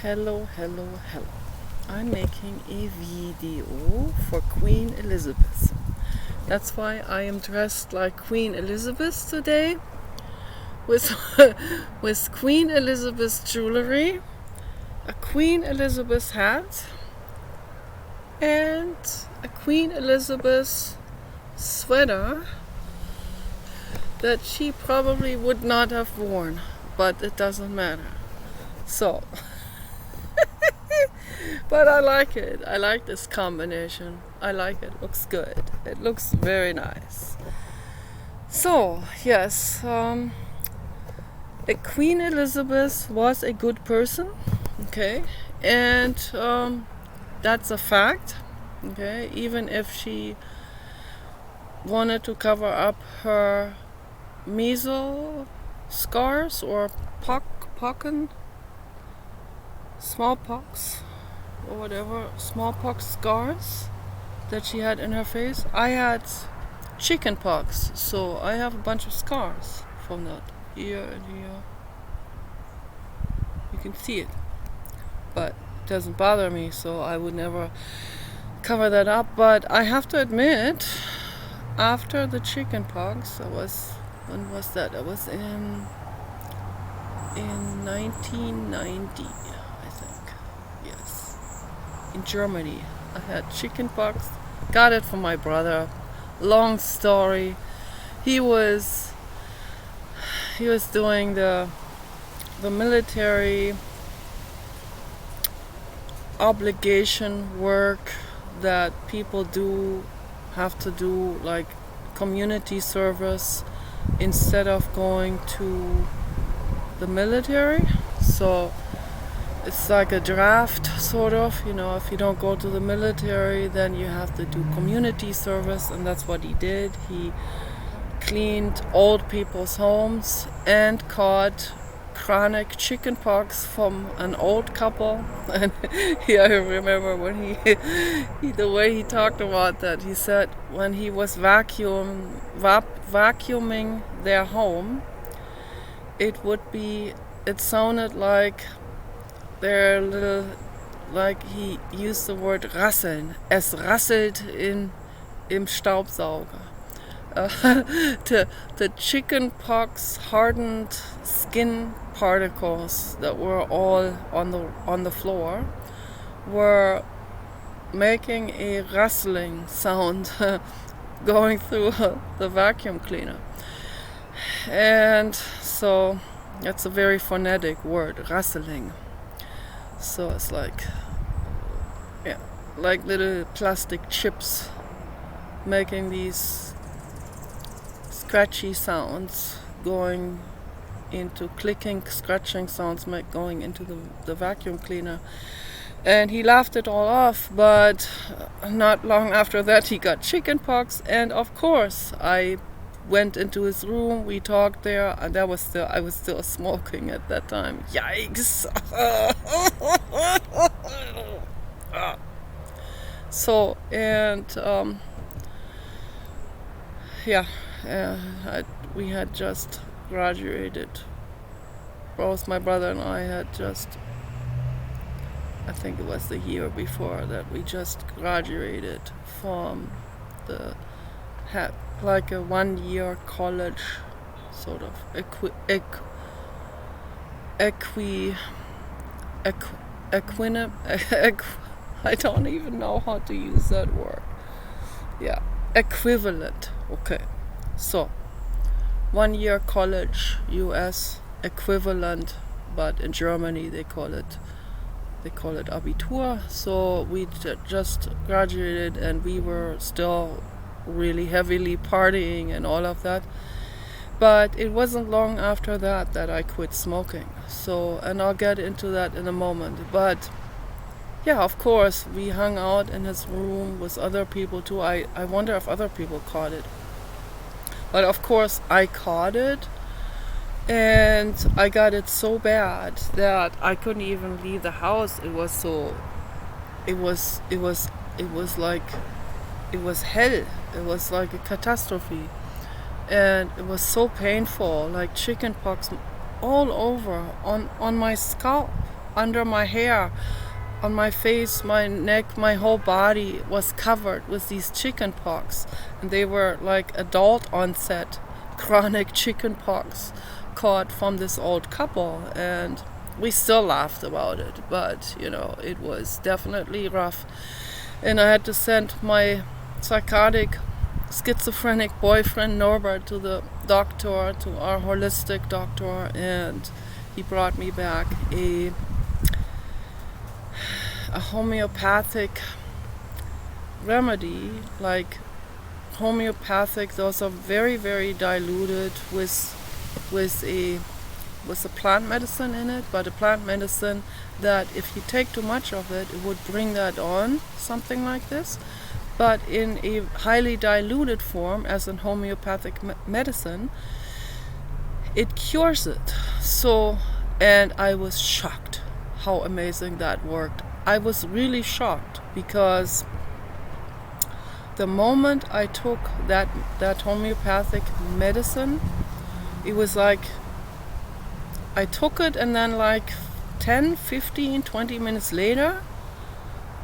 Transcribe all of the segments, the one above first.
Hello, hello, hello. I'm making a video for Queen Elizabeth. That's why I am dressed like Queen Elizabeth today with with Queen Elizabeth jewelry, a Queen Elizabeth hat, and a Queen Elizabeth sweater that she probably would not have worn, but it doesn't matter. So, but I like it. I like this combination. I like it. Looks good. It looks very nice. So, yes, Queen Elizabeth was a good person, okay, and that's a fact, okay, even if she wanted to cover up her measles scars or smallpox or whatever, smallpox scars that she had in her face. I had chicken pox, so I have a bunch of scars from that, here and here. You can see it, but it doesn't bother me, so I would never cover that up. But I have to admit, after the chicken pox, when was that? I was in 1990, I think. Yes, in Germany. I had chicken pox. Got it from my brother. Long story. He was doing the military obligation work that people have to do, like community service, instead of going to the military. So it's like a draft, sort of, if you don't go to the military, then you have to do community service, and that's what he did. He cleaned old people's homes and caught chronic chicken pox from an old couple. And I remember when the way he talked about that. He said when he was vacuuming their home, it sounded like their little, like he used the word rasseln. Es rasselt im Staubsauger. The chicken pox hardened skin particles that were all on the floor were making a rustling sound going through the vacuum cleaner. And so that's a very phonetic word, rustling. So it's like little plastic chips making these scratchy sounds going into clicking, scratching sounds going into the vacuum cleaner. And he laughed it all off, but not long after that he got chicken pox, and of course I went into his room, we talked there, and I was still smoking at that time. Yikes. So, and we had just graduated. Both my brother and I had just, I think it was the year before that we just graduated from like a 1-year college, sort of I don't even know how to use that word. Yeah, equivalent. Okay, so 1-year college, US equivalent, but in Germany they call it Abitur. So we just graduated, and we were still really heavily partying and all of that. But it wasn't long after that I quit smoking. So, and I'll get into that in a moment. But yeah, of course, we hung out in his room with other people too. I wonder if other people caught it. But of course, I caught it, and I got it so bad that I couldn't even leave the house. It was hell. It was like a catastrophe. And it was so painful, like chicken pox all over on my scalp. under my hair, on my face, my neck, my whole body was covered with these chicken pox. And they were like adult onset chronic chicken pox caught from this old couple. And we still laughed about it, but it was definitely rough. And I had to send my psychotic, schizophrenic boyfriend Norbert to the doctor, to our holistic doctor, and he brought me back a homeopathic remedy, like homeopathic. Those are very, very diluted with a plant medicine in it, but a plant medicine that if you take too much of it, it would bring that on, something like this. But in a highly diluted form, as in homeopathic medicine, it cures it. So, and I was shocked how amazing that worked. I was really shocked because the moment I took that homeopathic medicine, it was like I took it, and then like 10, 15, 20 minutes later,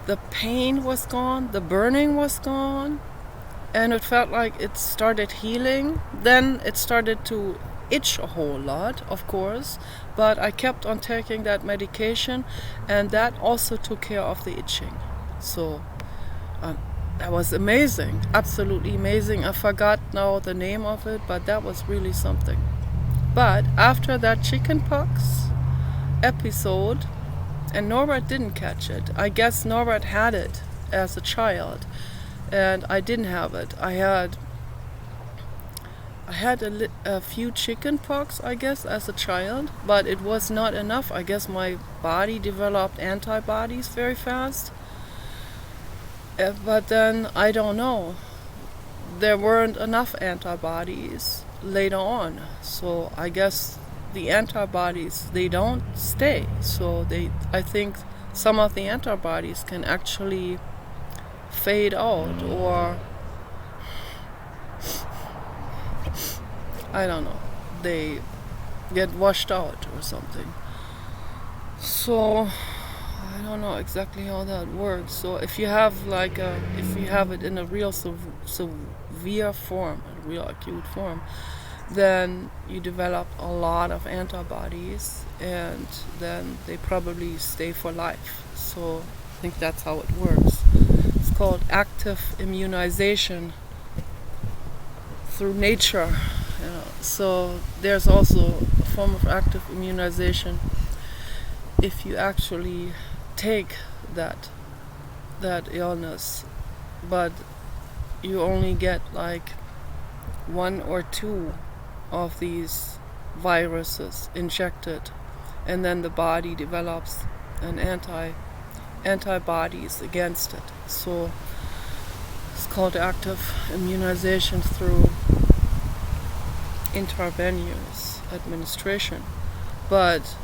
the pain was gone, the burning was gone, and it felt like it started healing. Then it started to itch a whole lot, of course, but I kept on taking that medication, and that also took care of the itching. So that was amazing, absolutely amazing. I forgot now the name of it, but that was really something. But after that chickenpox episode, and Norbert didn't catch it. I guess Norbert had it as a child, and I didn't have it. I had a few chickenpox, I guess, as a child, but it was not enough. I guess my body developed antibodies very fast. But then, I don't know. There weren't enough antibodies later on. So I guess the antibodies, they don't stay. So I think some of the antibodies can actually fade out, or I don't know, they get washed out or something. So I don't know exactly how that works. So if you have if you have it in a real severe form, a real acute form, then you develop a lot of antibodies, and then they probably stay for life. So I think that's how it works. It's called active immunization through nature. So there's also a form of active immunization if you actually take that illness, but you only get like 1 or 2 of these viruses injected, and then the body develops an antibodies against it. So it's called active immunization through intravenous administration. But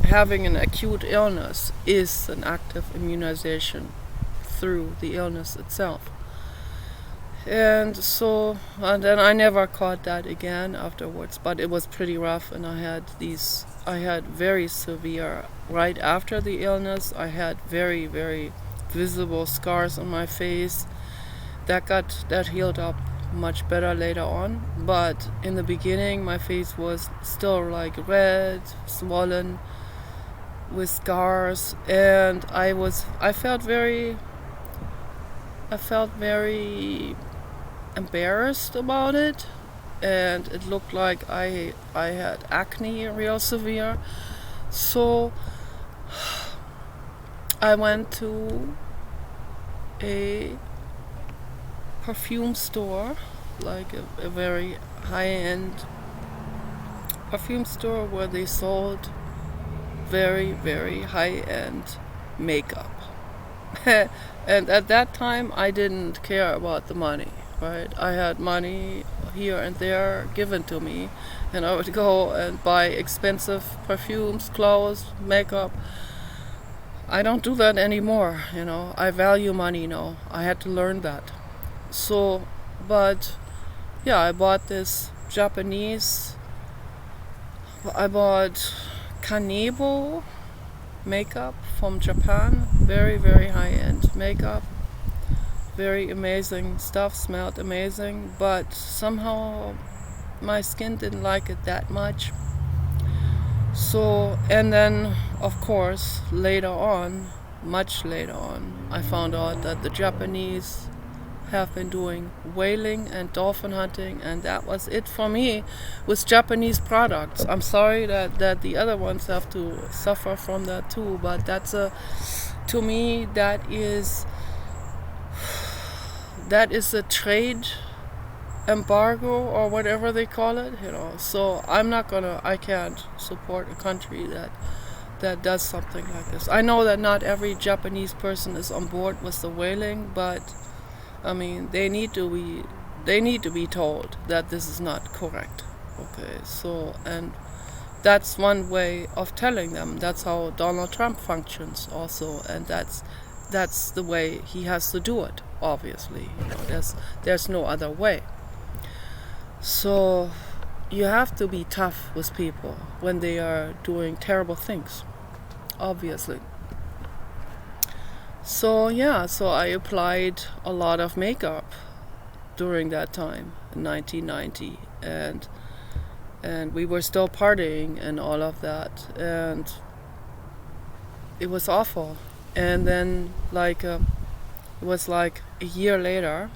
having an acute illness is an active immunization through the illness itself. And then I never caught that again afterwards, but it was pretty rough, and I had very severe, right after the illness, I had very, very visible scars on my face. That healed up much better later on, but in the beginning my face was still like red, swollen, with scars, and I felt very embarrassed about it, and it looked like I had acne real severe. So I went to a perfume store, like a very high-end perfume store where they sold very, very high-end makeup. And at that time I didn't care about the money, right? I had money here and there given to me, and I would go and buy expensive perfumes, clothes, makeup. I don't do that anymore, I value money now. I had to learn that. So, but yeah, I bought Kanebo makeup from Japan, very, very high-end makeup, very amazing stuff, smelled amazing, but somehow my skin didn't like it that much. So, and then of course later on, much later on, I found out that the Japanese have been doing whaling and dolphin hunting, and that was it for me with Japanese products. I'm sorry that the other ones have to suffer from that too, but to me that is a trade embargo or whatever they call it, so I can't support a country that does something like this. I know that not every Japanese person is on board with the whaling, but I mean, they need to be told that this is not correct. Okay, so, and that's one way of telling them. That's how Donald Trump functions also, and that's the way he has to do it. Obviously, there's no other way. So you have to be tough with people when they are doing terrible things, obviously. So I applied a lot of makeup during that time in 1990, and we were still partying and all of that, and it was awful. And then it was like a year later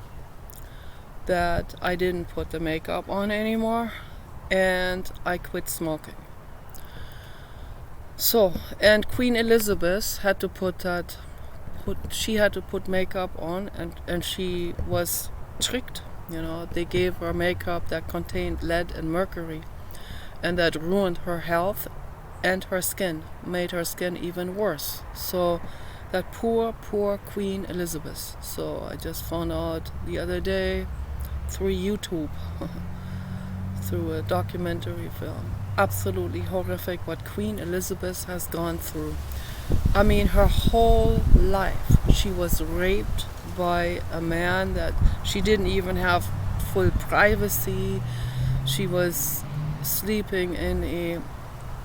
that I didn't put the makeup on anymore, and I quit smoking. So, and Queen Elizabeth had to put makeup on, and she was tricked. They gave her makeup that contained lead and mercury, and that ruined her health and her skin, made her skin even worse. So that poor Queen Elizabeth. So I just found out the other day through YouTube, through a documentary film. Absolutely horrific what Queen Elizabeth has gone through. I mean, her whole life she was raped by a man that she didn't even have full privacy. She was sleeping in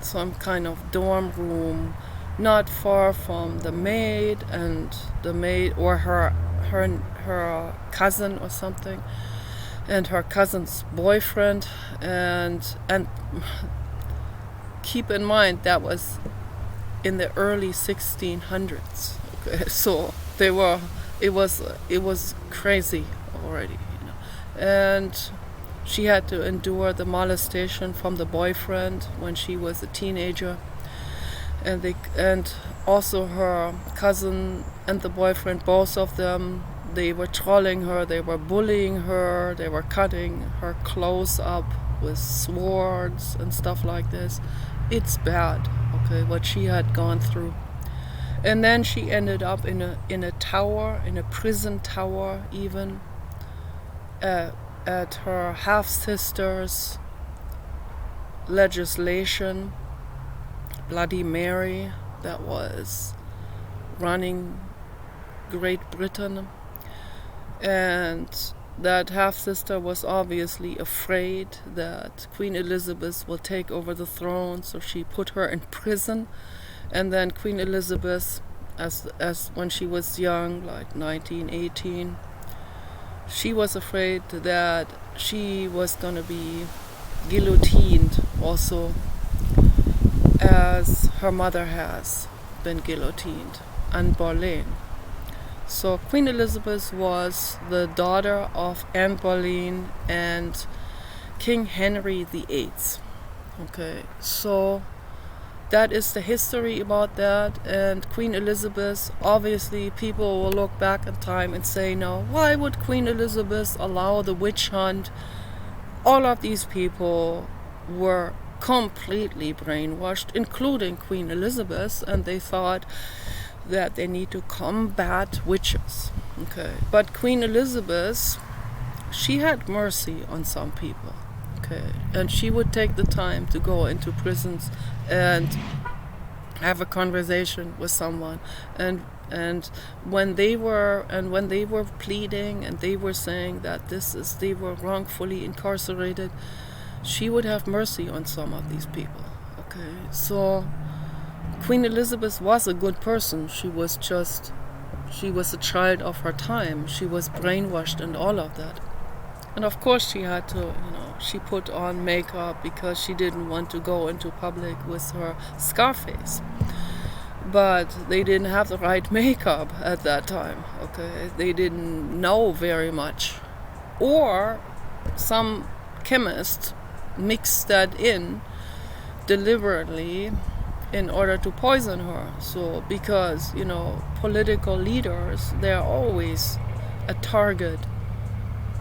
some kind of dorm room not far from the maid or her cousin or something, and her cousin's boyfriend, and keep in mind that was in the early 1600s. Okay, so it was crazy already, and she had to endure the molestation from the boyfriend when she was a teenager, and also her cousin and the boyfriend, both of them, they were trolling her, they were bullying her, they were cutting her clothes up with swords and stuff like this. It's bad, okay, what she had gone through. And then she ended up in a tower, in a prison tower even, at her half-sister's legislation, Bloody Mary, that was running Great Britain. And that half-sister was obviously afraid that Queen Elizabeth will take over the throne, so she put her in prison. And then Queen Elizabeth, as when she was young, like 19, 18, she was afraid that she was going to be guillotined also, as her mother has been guillotined, Anne Boleyn. So Queen Elizabeth was the daughter of Anne Boleyn and King Henry VIII. Okay, so that is the history about that. And Queen Elizabeth, obviously people will look back in time and say, now, why would Queen Elizabeth allow the witch hunt? All of these people were completely brainwashed, including Queen Elizabeth, and they thought that they need to combat witches. Okay, but Queen Elizabeth, she had mercy on some people. Okay, and she would take the time to go into prisons and have a conversation with someone, and when they were pleading and they were saying that they were wrongfully incarcerated, she would have mercy on some of these people. Okay, so Queen Elizabeth was a good person. She was a child of her time. She was brainwashed and all of that. And of course she had to, she put on makeup because she didn't want to go into public with her scar face. But they didn't have the right makeup at that time, okay? They didn't know very much. Or some chemist mixed that in deliberately in order to poison her. So because, political leaders, they're always a target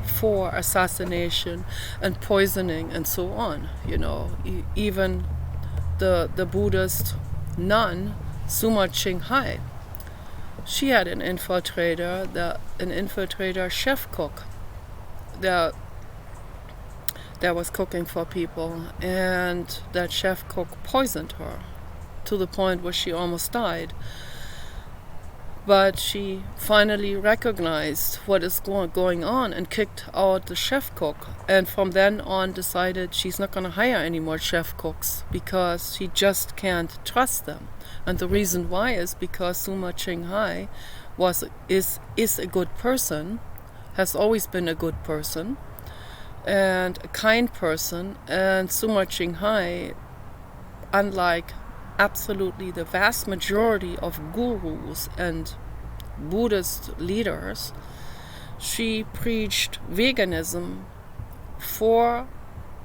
for assassination and poisoning and so on. Even the Buddhist nun Suma Qinghai, she had an infiltrator chef cook that was cooking for people, and that chef cook poisoned her to the point where she almost died. But she finally recognized what is going on and kicked out the chef cook, and from then on decided she's not going to hire any more chef cooks because she just can't trust them. And the reason why is because Suma Qinghai is a good person, has always been a good person and a kind person, and Suma Qinghai, unlike absolutely the vast majority of gurus and Buddhist leaders, she preached veganism for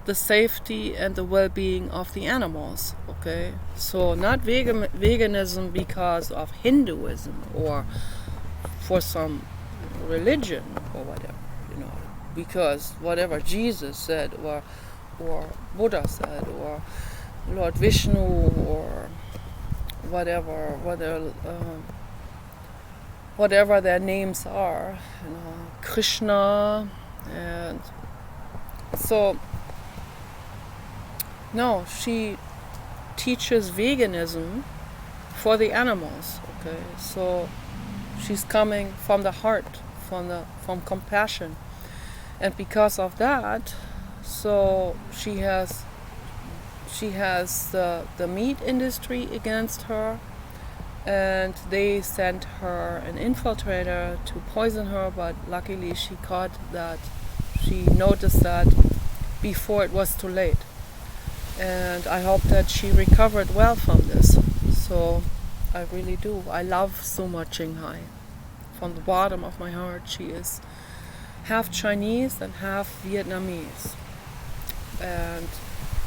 the safety and the well-being of the animals, okay? So not veganism because of Hinduism or for some religion or whatever, because whatever Jesus said or Buddha said or Lord Vishnu or whatever their names are, Krishna, and so no, she teaches veganism for the animals, okay? So she's coming from the heart, from compassion, and because of that, so she has the meat industry against her, and they sent her an infiltrator to poison her, but luckily she noticed that before it was too late. And I hope that she recovered well from this. So I really do. I love Suma Qinghai. From the bottom of my heart, she is half Chinese and half Vietnamese. And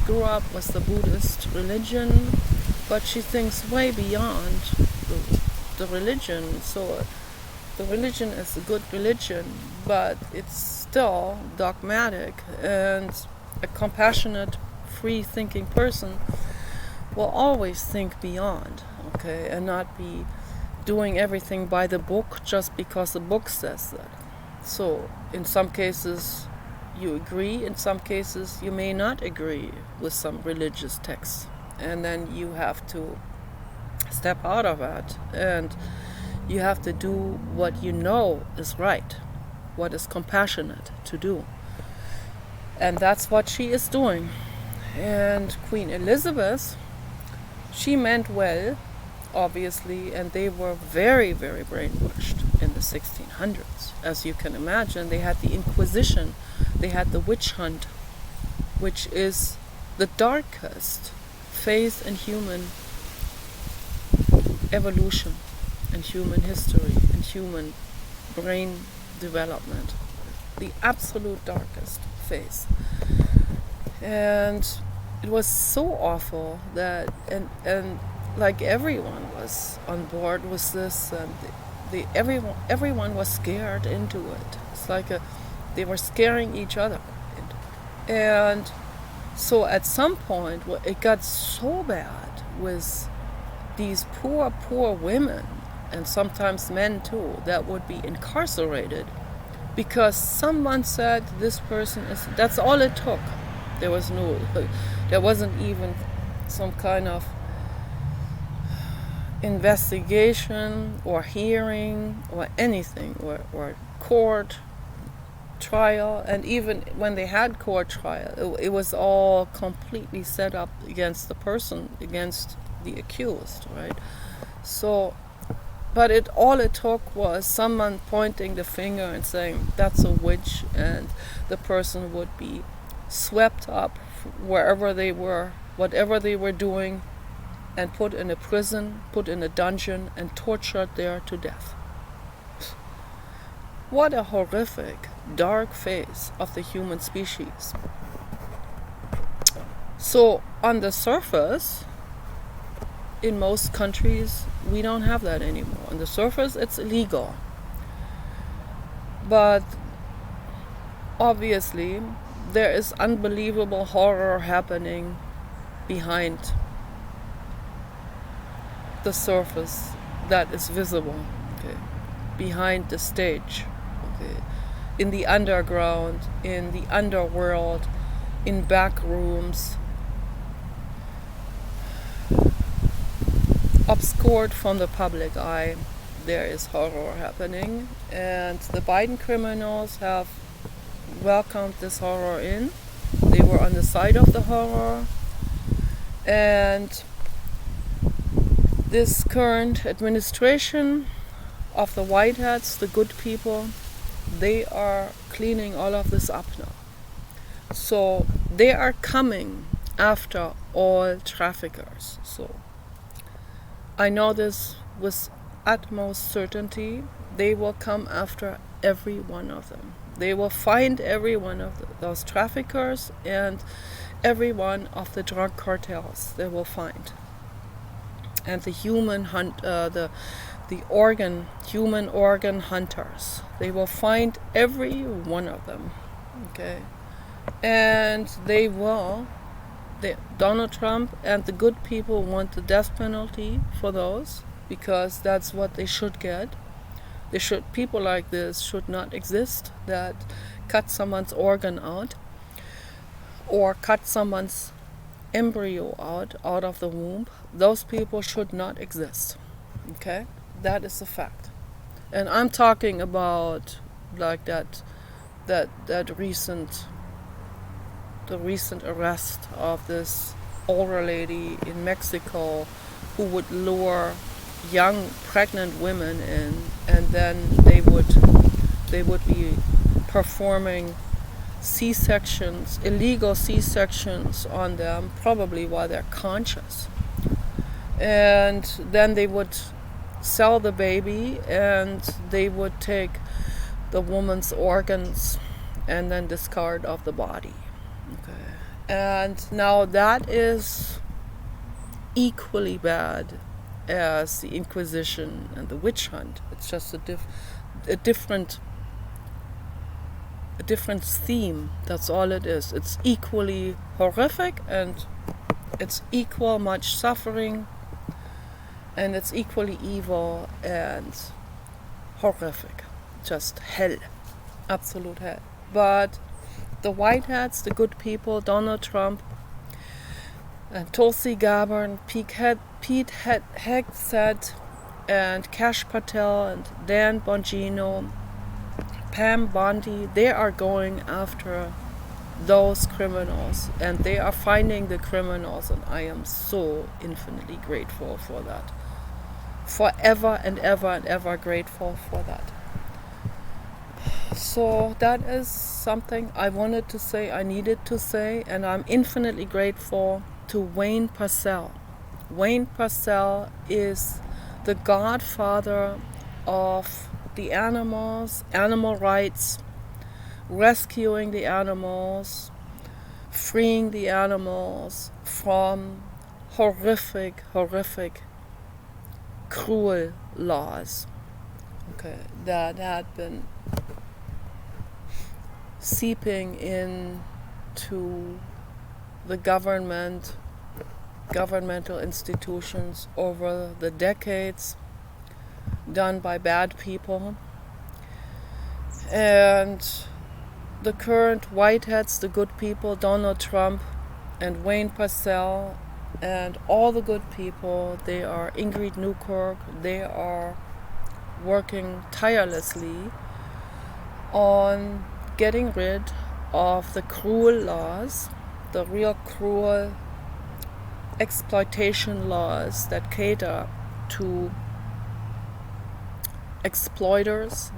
grew up with the Buddhist religion, but she thinks way beyond the religion. So the religion is a good religion, but it's still dogmatic, and a compassionate, free-thinking person will always think beyond, okay, and not be doing everything by the book just because the book says that. So in some cases you agree, in some cases you may not agree with some religious texts, and then you have to step out of it, and you have to do what you know is right, what is compassionate to do. And that's what she is doing. And Queen Elizabeth, she meant well, obviously, and they were very, very brainwashed in the 1600s. As you can imagine, they had the Inquisition, they had the witch hunt, which is the darkest phase in human evolution, in human history, in human brain development. The absolute darkest phase. And it was so awful that, and like everyone was on board with this, and everyone was scared into it. It's like they were scaring each other. And so at some point, it got so bad with these poor women, and sometimes men too, that would be incarcerated because someone said this person is, that's all it took. There wasn't even some kind of investigation or hearing or anything, or court trial. And even when they had court trial, it was all completely set up against the person, against the accused, right? So, but all it took was someone pointing the finger and saying that's a witch, and the person would be swept up wherever they were, whatever they were doing, and put in a prison, put in a dungeon, and tortured there to death. What a horrific, dark phase of the human species. So, on the surface, in most countries, we don't have that anymore. On the surface, it's illegal. But obviously, there is unbelievable horror happening behind the surface that is visible, okay, behind the stage, okay, in the underground, in the underworld, in back rooms, obscured from the public eye. There is horror happening, and the Biden criminals have welcomed this horror in. They were on the side of the horror, and this current administration of the white hats, the good people, they are cleaning all of this up now. So they are coming after all traffickers. So I know this with utmost certainty. They will come after every one of them. They will find every one of those traffickers and every one of the drug cartels they will find. And the human organ hunters. They will find every one of them. Okay. And Donald Trump and the good people want the death penalty for those, because that's what they should get. People like this should not exist, that cut someone's organ out or cut someone's embryo out of the womb. Those people should not exist. Okay? That is a fact. And I'm talking about like that recent arrest of this older lady in Mexico who would lure young pregnant women in, and then they would be performing C-sections, illegal C-sections on them, probably while they're conscious. And then they would sell the baby, and they would take the woman's organs and then discard of the body. Okay. And now that is equally bad as the Inquisition and the witch hunt. It's just a different theme. That's all it is. It's equally horrific, and it's equal much suffering, and it's equally evil and horrific. Just hell. Absolute hell. But the white hats, the good people, Donald Trump, and Tulsi Gabbard, Pete Hegseth, and Kash Patel, and Dan Bongino, Pam Bondi, they are going after those criminals, and they are finding the criminals, and I am so infinitely grateful for that. Forever and ever and ever grateful for that. So that is something I wanted to say, I needed to say, and I'm infinitely grateful to Wayne Pacelle. Wayne Pacelle is the godfather of the animals, animal rights, rescuing the animals, freeing the animals from horrific, cruel laws, okay, that had been seeping into the governmental institutions over the decades, done by bad people. And the current white hats, the good people, Donald Trump and Wayne Pacelle, and all the good people, they are Ingrid Newkirk, they are working tirelessly on getting rid of the cruel laws, the real cruel exploitation laws that cater to exploiters.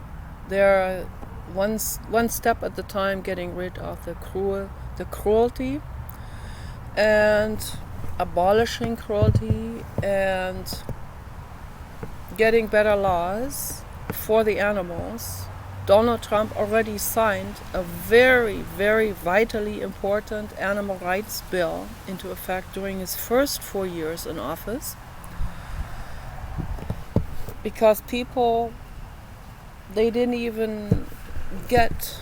They're one step at a time getting rid of the cruelty and abolishing cruelty and getting better laws for the animals. Donald Trump already signed a very, very vitally important animal rights bill into effect during his first 4 years in office, because people, they didn't even get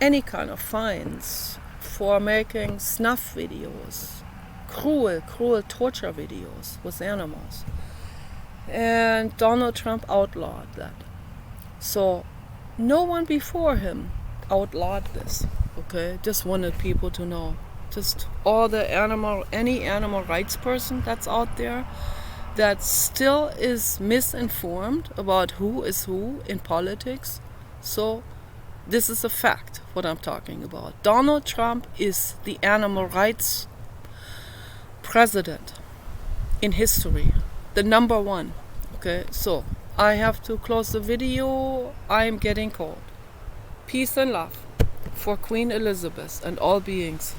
any kind of fines for making snuff videos, cruel torture videos with animals. And Donald Trump outlawed that. So no one before him outlawed this, okay? Just wanted people to know. Just any animal rights person that's out there that still is misinformed about who is who in politics. So this is a fact, what I'm talking about. Donald Trump is the animal rights president in history, the number one. Okay, so I have to close the video. I'm getting cold. Peace and love for Queen Elizabeth and all beings.